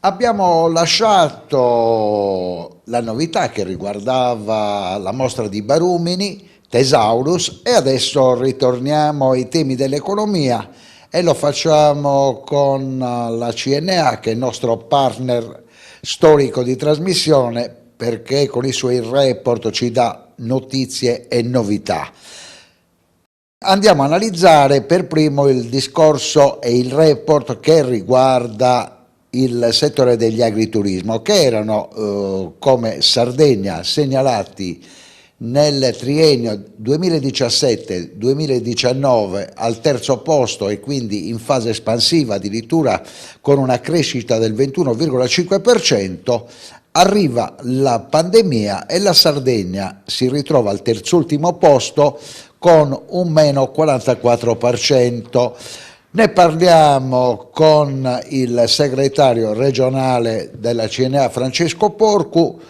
Abbiamo lasciato la novità che riguardava la mostra di Barumini, Thesaurus, e adesso ritorniamo ai temi dell'economia e lo facciamo con la CNA, che è il nostro partner storico di trasmissione, perché con i suoi report ci dà notizie e novità. Andiamo a analizzare per primo il discorso e il report che riguarda il settore degli agriturismo, che erano come Sardegna segnalati nel triennio 2017-2019 al terzo posto e quindi in fase espansiva, addirittura con una crescita del 21,5%. Arriva la pandemia e la Sardegna si ritrova al terzultimo posto con un meno 44%. Ne parliamo con il segretario regionale della CNA, Francesco Porcu.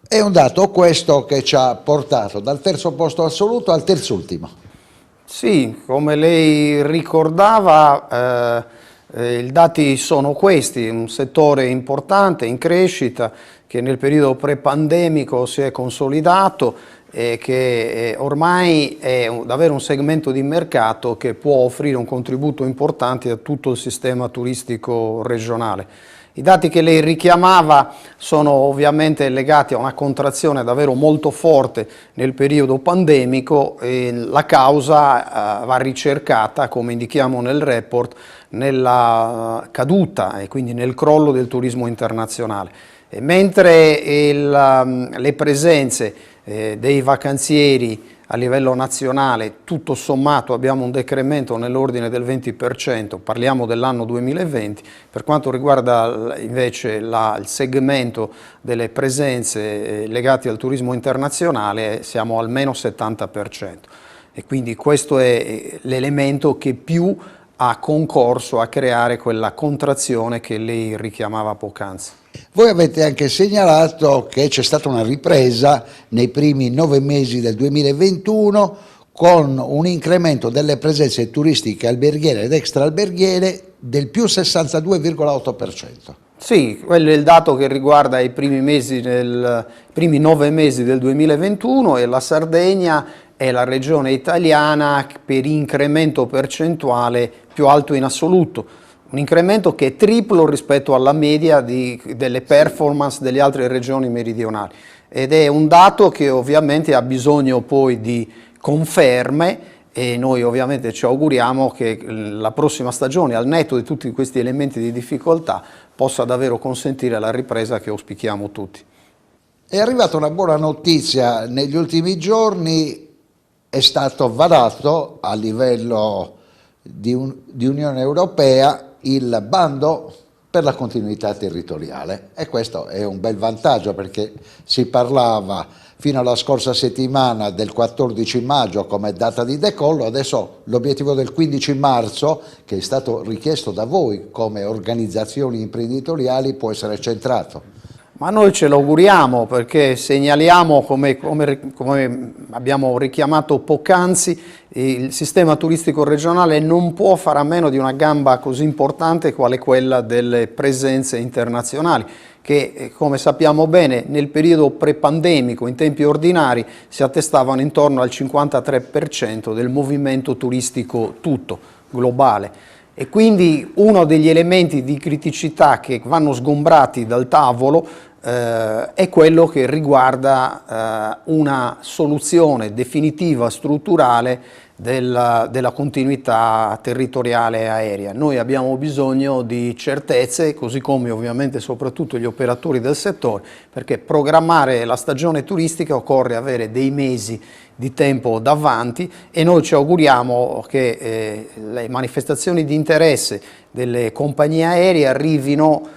È un dato questo che ci ha portato dal terzo posto assoluto al terzultimo. Sì, come lei ricordava, i dati sono questi: un settore importante, in crescita, che nel periodo pre-pandemico si è consolidato e che ormai è davvero un segmento di mercato che può offrire un contributo importante a tutto il sistema turistico regionale. I dati che lei richiamava sono ovviamente legati a una contrazione davvero molto forte nel periodo pandemico, e la causa va ricercata, come indichiamo nel report, nella caduta e quindi nel crollo del turismo internazionale. E mentre le presenze dei vacanzieri a livello nazionale, tutto sommato, abbiamo un decremento nell'ordine del 20%, parliamo dell'anno 2020, per quanto riguarda invece il segmento delle presenze legate al turismo internazionale siamo al meno 70%, e quindi questo è l'elemento che più ha concorso a creare quella contrazione che lei richiamava poc'anzi. Voi avete anche segnalato che c'è stata una ripresa nei primi 9 mesi del 2021 con un incremento delle presenze turistiche alberghiere ed extraalberghiere del più 62,8%. Sì, quello è il dato che riguarda i primi 9 mesi del 2021, e la Sardegna è la regione italiana per incremento percentuale più alto in assoluto. Un incremento che è triplo rispetto alla media delle performance delle altre regioni meridionali, ed è un dato che ovviamente ha bisogno poi di conferme, e noi ovviamente ci auguriamo che la prossima stagione, al netto di tutti questi elementi di difficoltà, possa davvero consentire la ripresa che auspichiamo tutti. È arrivata una buona notizia: negli ultimi giorni è stato varato a livello di Unione Europea il bando per la continuità territoriale, e questo è un bel vantaggio, perché si parlava fino alla scorsa settimana del 14 maggio come data di decollo. Adesso l'obiettivo del 15 marzo, che è stato richiesto da voi come organizzazioni imprenditoriali, può essere centrato. Ma noi ce l'auguriamo, perché segnaliamo, come abbiamo richiamato poc'anzi, il sistema turistico regionale non può fare a meno di una gamba così importante quale quella delle presenze internazionali, che come sappiamo bene nel periodo pre-pandemico, in tempi ordinari, si attestavano intorno al 53% del movimento turistico tutto, globale. E quindi uno degli elementi di criticità che vanno sgombrati dal tavolo è quello che riguarda una soluzione definitiva, strutturale della continuità territoriale aerea. Noi abbiamo bisogno di certezze, così come ovviamente soprattutto gli operatori del settore, perché programmare la stagione turistica occorre avere dei mesi di tempo davanti, e noi ci auguriamo che le manifestazioni di interesse delle compagnie aeree arrivino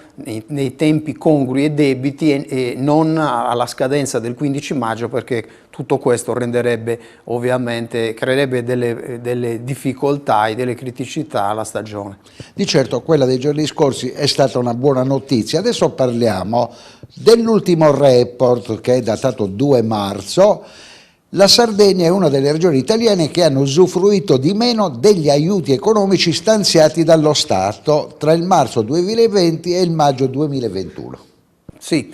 nei tempi congrui e debiti, e non alla scadenza del 15 maggio, perché tutto questo renderebbe ovviamente, creerebbe delle difficoltà e delle criticità alla stagione. Di certo quella dei giorni scorsi è stata una buona notizia. Adesso parliamo dell'ultimo report, che è datato 2 marzo, La Sardegna è una delle regioni italiane che hanno usufruito di meno degli aiuti economici stanziati dallo Stato tra il marzo 2020 e il maggio 2021. Sì,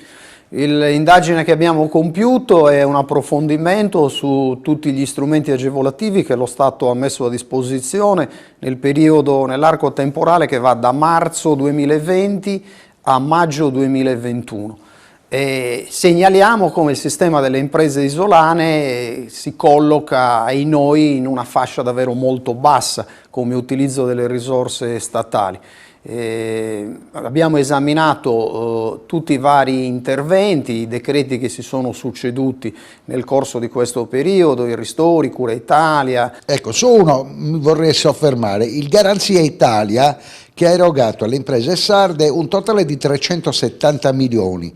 l'indagine che abbiamo compiuto è un approfondimento su tutti gli strumenti agevolativi che lo Stato ha messo a disposizione nell'arco temporale che va da marzo 2020 a maggio 2021. E segnaliamo come il sistema delle imprese isolane si colloca ai noi in una fascia davvero molto bassa come utilizzo delle risorse statali. Abbiamo esaminato tutti i vari interventi, i decreti che si sono succeduti nel corso di questo periodo, i ristori, Cura Italia. Ecco, su uno mi vorrei soffermare, il Garanzia Italia, che ha erogato alle imprese sarde un totale di 370 milioni,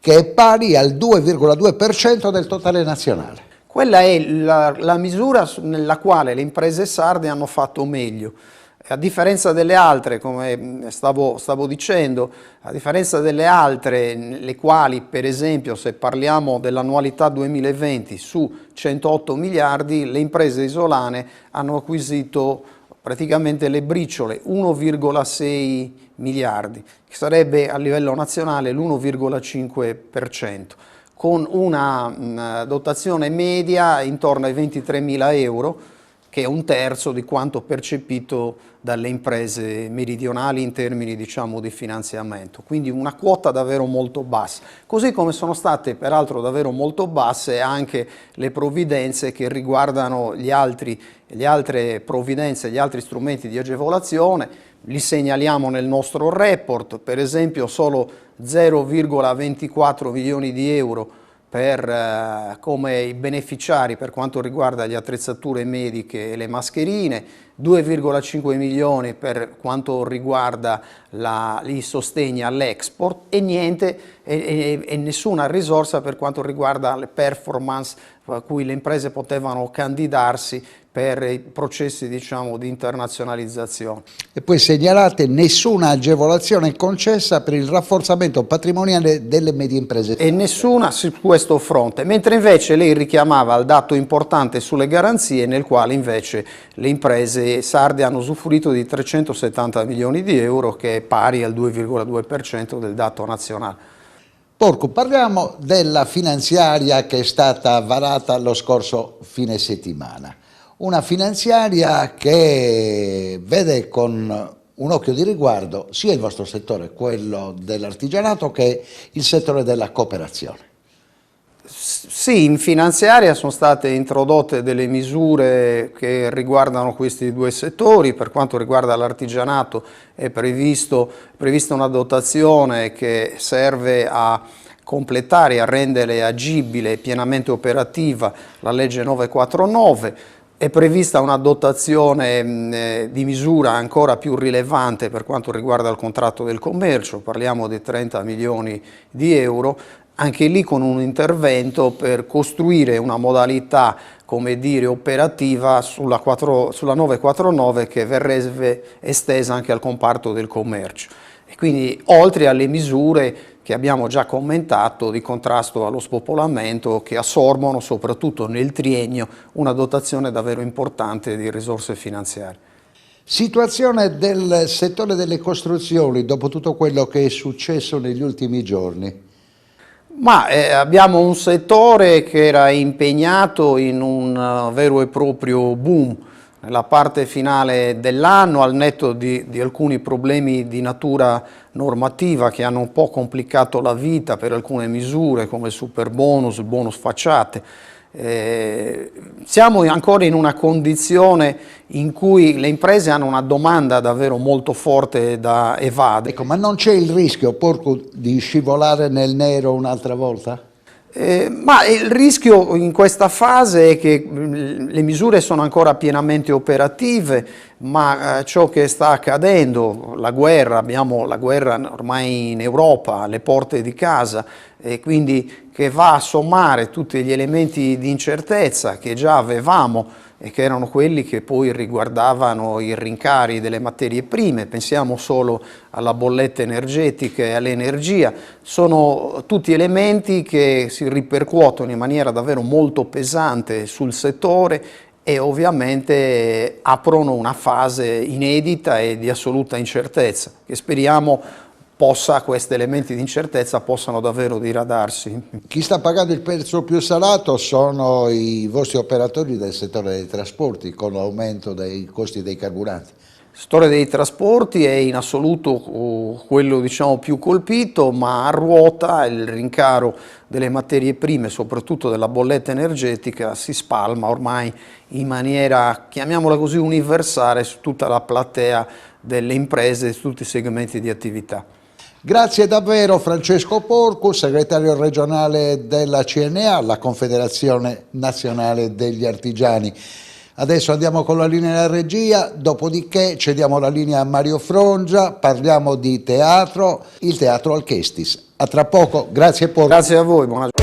che è pari al 2,2% del totale nazionale. Quella è la misura nella quale le imprese sarde hanno fatto meglio. A differenza delle altre, come stavo dicendo, a differenza delle altre, le quali per esempio se parliamo dell'annualità 2020 su 108 miliardi, le imprese isolane hanno acquisito praticamente le briciole, 1,6 miliardi, che sarebbe a livello nazionale l'1,5%, con una dotazione media intorno ai 23.000 euro, che è un terzo di quanto percepito dalle imprese meridionali in termini, diciamo, di finanziamento. Quindi una quota davvero molto bassa. Così come sono state peraltro davvero molto basse anche le provvidenze che riguardano le altre provvidenze, gli altri strumenti di agevolazione. Li segnaliamo nel nostro report, per esempio solo 0,24 milioni di euro come i beneficiari per quanto riguarda le attrezzature mediche e le mascherine, 2,5 milioni per quanto riguarda i sostegni all'export e niente e nessuna risorsa per quanto riguarda le performance a cui le imprese potevano candidarsi per i processi, diciamo, di internazionalizzazione. E poi segnalate nessuna agevolazione concessa per il rafforzamento patrimoniale delle medie imprese. E nessuna su questo fronte, mentre invece lei richiamava il dato importante sulle garanzie, nel quale invece le imprese sarde hanno usufruito di 370 milioni di euro, che è pari al 2,2% del dato nazionale. Porco, parliamo della finanziaria che è stata varata lo scorso fine settimana. Una finanziaria che vede con un occhio di riguardo sia il vostro settore, quello dell'artigianato, che il settore della cooperazione. Sì, in finanziaria sono state introdotte delle misure che riguardano questi due settori. Per quanto riguarda l'artigianato è prevista una dotazione che serve a completare e a rendere agibile e pienamente operativa la legge 949. È prevista una dotazione di misura ancora più rilevante per quanto riguarda il contratto del commercio, parliamo di 30 milioni di euro, anche lì con un intervento per costruire una modalità, come dire, operativa sulla 949 che verrebbe estesa anche al comparto del commercio. E quindi oltre alle misure che abbiamo già commentato di contrasto allo spopolamento, che assorbono soprattutto nel triennio una dotazione davvero importante di risorse finanziarie. Situazione del settore delle costruzioni dopo tutto quello che è successo negli ultimi giorni? Ma abbiamo un settore che era impegnato in un vero e proprio boom nella parte finale dell'anno, al netto di alcuni problemi di natura normativa che hanno un po' complicato la vita per alcune misure come il superbonus, il bonus facciate. Siamo ancora in una condizione in cui le imprese hanno una domanda davvero molto forte da evadere. Ecco, ma non c'è il rischio, Porco, di scivolare nel nero un'altra volta? Ma il rischio in questa fase è che le misure sono ancora pienamente operative, ma ciò che sta accadendo, la guerra, abbiamo la guerra ormai in Europa, alle porte di casa, e quindi che va a sommare tutti gli elementi di incertezza che già avevamo e che erano quelli che poi riguardavano i rincari delle materie prime. Pensiamo solo alla bolletta energetica e all'energia. Sono tutti elementi che si ripercuotono in maniera davvero molto pesante sul settore e ovviamente aprono una fase inedita e di assoluta incertezza, che speriamo questi elementi di incertezza possano davvero diradarsi. Chi sta pagando il prezzo più salato sono i vostri operatori del settore dei trasporti, con l'aumento dei costi dei carburanti. Il settore dei trasporti è in assoluto quello, diciamo, più colpito, ma a ruota il rincaro delle materie prime, soprattutto della bolletta energetica, si spalma ormai in maniera, chiamiamola così, universale su tutta la platea delle imprese e su tutti i segmenti di attività. Grazie davvero Francesco Porcu, segretario regionale della CNA, la Confederazione Nazionale degli Artigiani. Adesso andiamo con la linea della regia, dopodiché cediamo la linea a Mario Frongia, parliamo di teatro, il teatro Alchestis. A tra poco, grazie Porcu. Grazie a voi, buona giornata.